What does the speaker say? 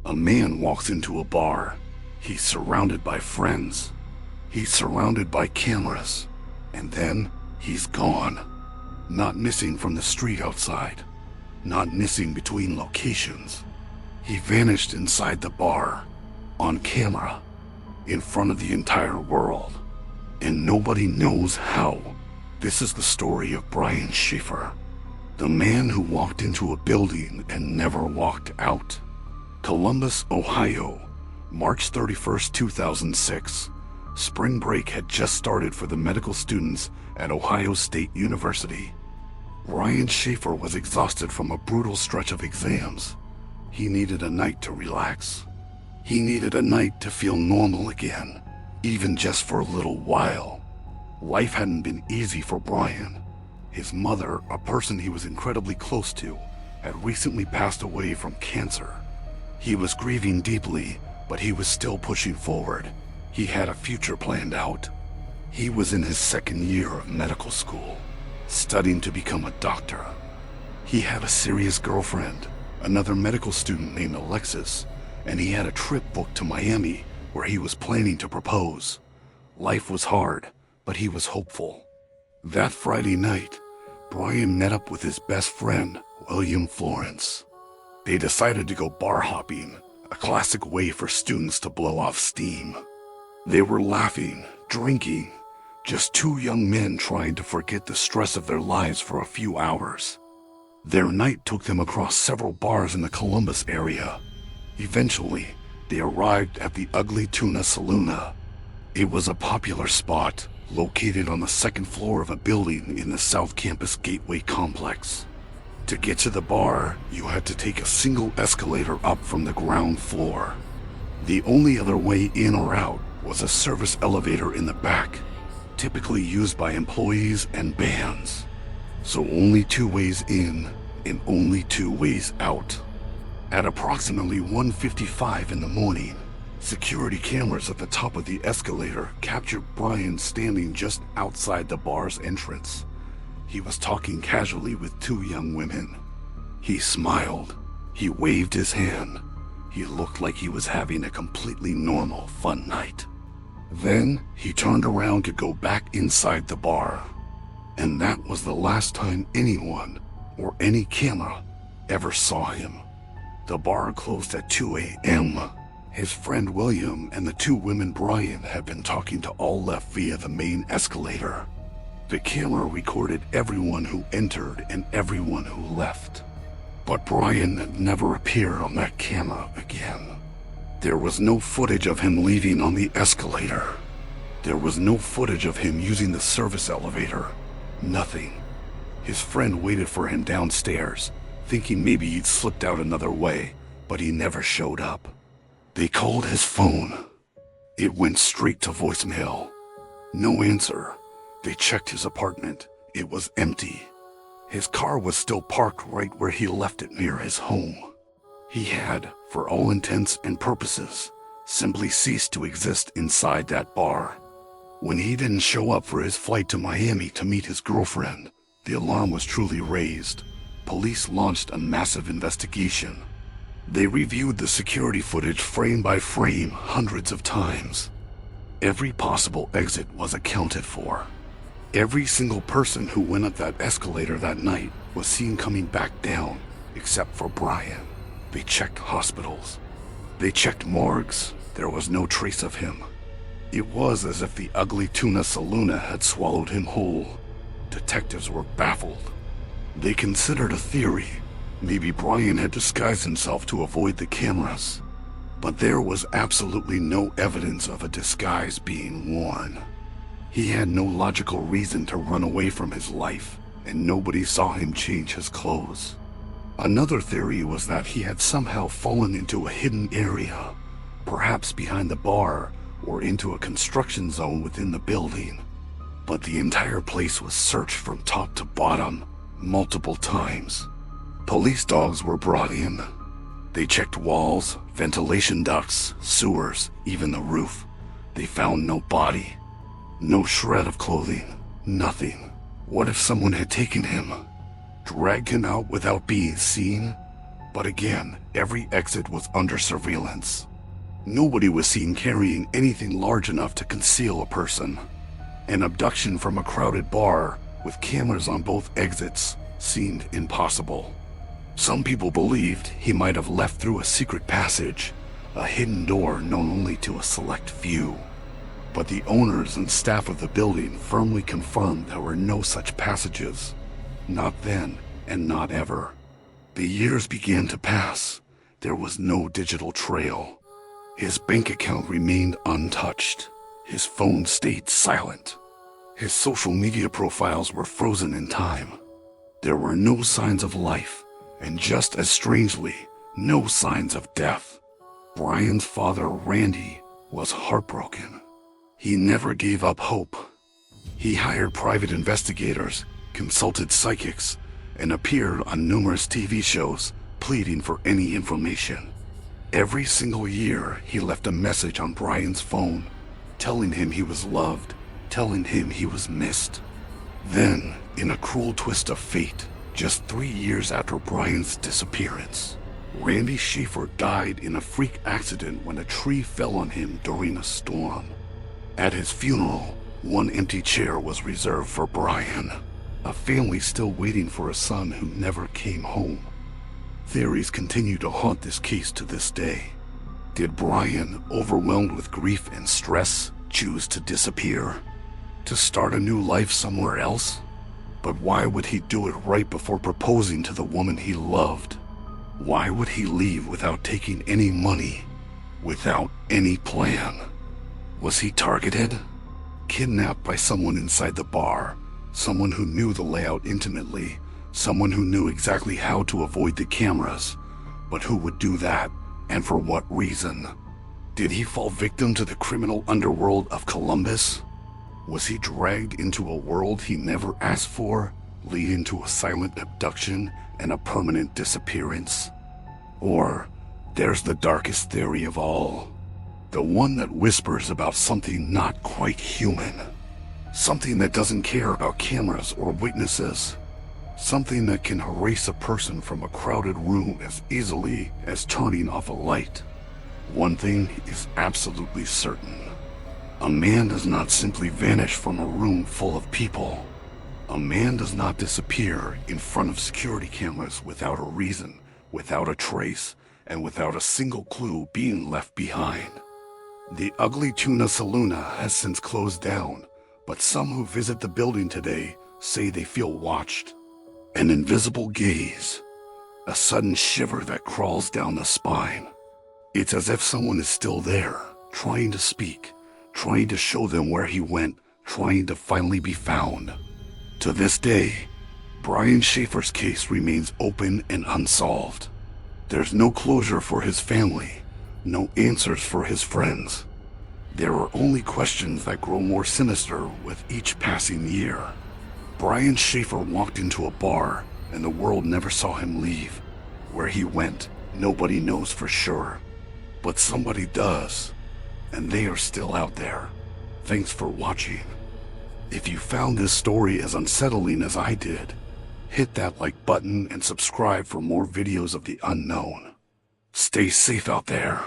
A man walks into a bar. He's surrounded by friends. He's surrounded by cameras. And then he's gone. Not missing from the street outside. Not missing between locations. He vanished inside the bar. On camera. In front of the entire world. And nobody knows how. This is the story of Brian Shaffer. The man who walked into a building and never walked out. Columbus, Ohio, March 31st, 2006. Spring break had just started for the medical students at Ohio State University. Brian Shaffer was exhausted from a brutal stretch of exams. He needed a night to relax. He needed a night to feel normal again, even just for a little while. Life hadn't been easy for Brian. His mother, a person he was incredibly close to, had recently passed away from cancer. He was grieving deeply, but he was still pushing forward. He had a future planned out. He was in his second year of medical school, studying to become a doctor. He had a serious girlfriend, another medical student named Alexis, and he had a trip booked to Miami where he was planning to propose. Life was hard, but he was hopeful. That Friday night, Brian met up with his best friend, William Florence. They decided to go bar hopping, a classic way for students to blow off steam. They were laughing, drinking, just two young men trying to forget the stress of their lives for a few hours. Their night took them across several bars in the Columbus area. Eventually, they arrived at the Ugly Tuna Saloon. It was a popular spot, located on the second floor of a building in the South Campus Gateway complex. To get to the bar, you had to take a single escalator up from the ground floor. The only other way in or out was a service elevator in the back, typically used by employees and bands. So only two ways in and only two ways out. At approximately 1:55 in the morning, security cameras at the top of the escalator captured Brian standing just outside the bar's entrance. He was talking casually with two young women. He smiled. He waved his hand. He looked like he was having a completely normal, fun night. Then he turned around to go back inside the bar. And that was the last time anyone, or any camera, ever saw him. The bar closed at 2 a.m. His friend William and the two women Brian had been talking to all left via the main escalator. The camera recorded everyone who entered and everyone who left. But Brian never appeared on that camera again. There was no footage of him leaving on the escalator. There was no footage of him using the service elevator. Nothing. His friend waited for him downstairs, thinking maybe he'd slipped out another way, but he never showed up. They called his phone. It went straight to voicemail. No answer. They checked his apartment. It was empty. His car was still parked right where he left it near his home. He had, for all intents and purposes, simply ceased to exist inside that bar. When he didn't show up for his flight to Miami to meet his girlfriend, the alarm was truly raised. Police launched a massive investigation. They reviewed the security footage frame by frame hundreds of times. Every possible exit was accounted for. Every single person who went up that escalator that night was seen coming back down, except for Brian. They checked hospitals. They checked morgues. There was no trace of him. It was as if the Ugly Tuna Saloon had swallowed him whole. Detectives were baffled. They considered a theory. Maybe Brian had disguised himself to avoid the cameras. But there was absolutely no evidence of a disguise being worn. He had no logical reason to run away from his life, and nobody saw him change his clothes. Another theory was that he had somehow fallen into a hidden area, perhaps behind the bar or into a construction zone within the building. But the entire place was searched from top to bottom, multiple times. Police dogs were brought in. They checked walls, ventilation ducts, sewers, even the roof. They found no body, no shred of clothing, nothing. What if someone had taken him, dragged him out without being seen? But again, every exit was under surveillance. Nobody was seen carrying anything large enough to conceal a person. An abduction from a crowded bar with cameras on both exits seemed impossible. Some people believed he might have left through a secret passage, a hidden door known only to a select few. But the owners and staff of the building firmly confirmed there were no such passages. Not then, and not ever. The years began to pass. There was no digital trail. His bank account remained untouched. His phone stayed silent. His social media profiles were frozen in time. There were no signs of life, and just as strangely, no signs of death. Brian's father, Randy, was heartbroken. He never gave up hope. He hired private investigators, consulted psychics, and appeared on numerous TV shows, pleading for any information. Every single year, he left a message on Brian's phone, telling him he was loved, telling him he was missed. Then, in a cruel twist of fate, just 3 years after Brian's disappearance, Randy Shaffer died in a freak accident when a tree fell on him during a storm. At his funeral, one empty chair was reserved for Brian, a family still waiting for a son who never came home. Theories continue to haunt this case to this day. Did Brian, overwhelmed with grief and stress, choose to disappear? To start a new life somewhere else? But why would he do it right before proposing to the woman he loved? Why would he leave without taking any money? Without any plan? Was he targeted? Kidnapped by someone inside the bar? Someone who knew the layout intimately? Someone who knew exactly how to avoid the cameras? But who would do that, and for what reason? Did he fall victim to the criminal underworld of Columbus? Was he dragged into a world he never asked for, leading to a silent abduction and a permanent disappearance? Or, there's the darkest theory of all. The one that whispers about something not quite human. Something that doesn't care about cameras or witnesses. Something that can erase a person from a crowded room as easily as turning off a light. One thing is absolutely certain. A man does not simply vanish from a room full of people. A man does not disappear in front of security cameras without a reason, without a trace, and without a single clue being left behind. The Ugly Tuna Saloona has since closed down, but some who visit the building today say they feel watched. An invisible gaze, a sudden shiver that crawls down the spine. It's as if someone is still there, trying to speak, trying to show them where he went, trying to finally be found. To this day, Brian Shaffer's case remains open and unsolved. There's no closure for his family, no answers for his friends. There are only questions that grow more sinister with each passing year. Brian Shaffer walked into a bar, and the world never saw him leave. Where he went, nobody knows for sure. But somebody does, and they are still out there. Thanks for watching. If you found this story as unsettling as I did, hit that like button and subscribe for more videos of the unknown. Stay safe out there.